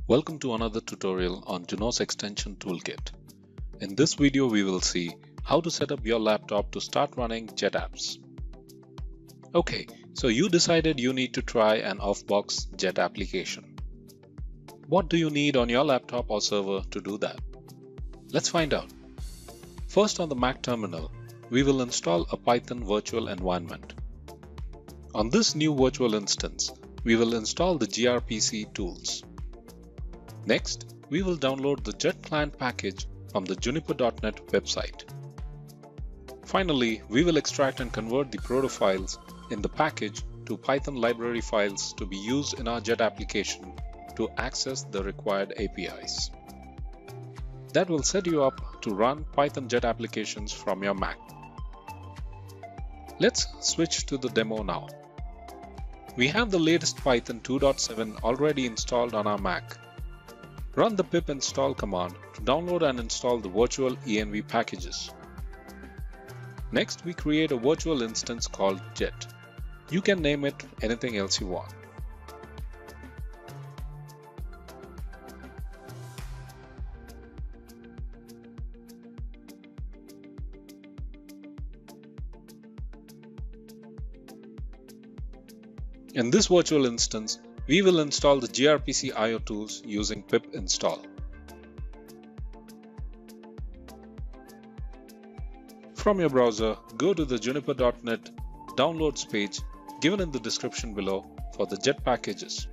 Welcome to another tutorial on Junos Extension Toolkit. In this video, we will see how to set up your laptop to start running Jet apps. Okay, so you decided you need to try an Offbox Jet application. What do you need on your laptop or server to do that? Let's find out. First, on the Mac terminal, we will install a Python virtual environment. On this new virtual instance, we will install the gRPC tools. Next, we will download the Jet client package from the juniper.net website. Finally, we will extract and convert the proto files in the package to Python library files to be used in our Jet application to access the required APIs. That will set you up to run Python Jet applications from your Mac. Let's switch to the demo now. We have the latest Python 2.7 already installed on our Mac. Run the pip install command to download and install the virtual env packages. Next, we create a virtual instance called Jet. You can name it anything else you want. In this virtual instance, we will install the gRPC IO tools using pip install. From your browser, go to the juniper.net downloads page given in the description below for the Jet packages.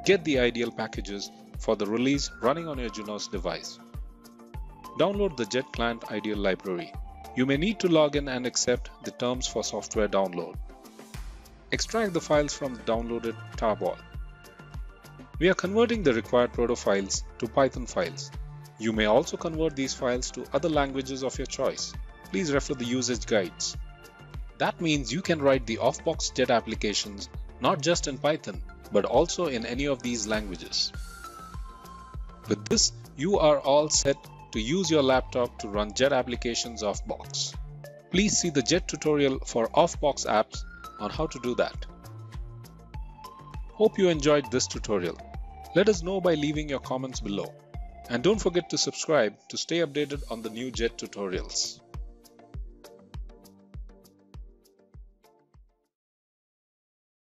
Get the ideal packages for the release running on your Junos device. Download the Jet client ideal library. You may need to log in and accept the terms for software download. Extract the files from the downloaded tarball. We are converting the required proto files to Python files. You may also convert these files to other languages of your choice. Please refer the usage guides. That means you can write the Offbox Jet applications not just in Python, but also in any of these languages. With this, you are all set to use your laptop to run Jet applications Offbox. Please see the Jet tutorial for Offbox apps on how to do that. Hope you enjoyed this tutorial. Let us know by leaving your comments below. And don't forget to subscribe to stay updated on the new Jet tutorials.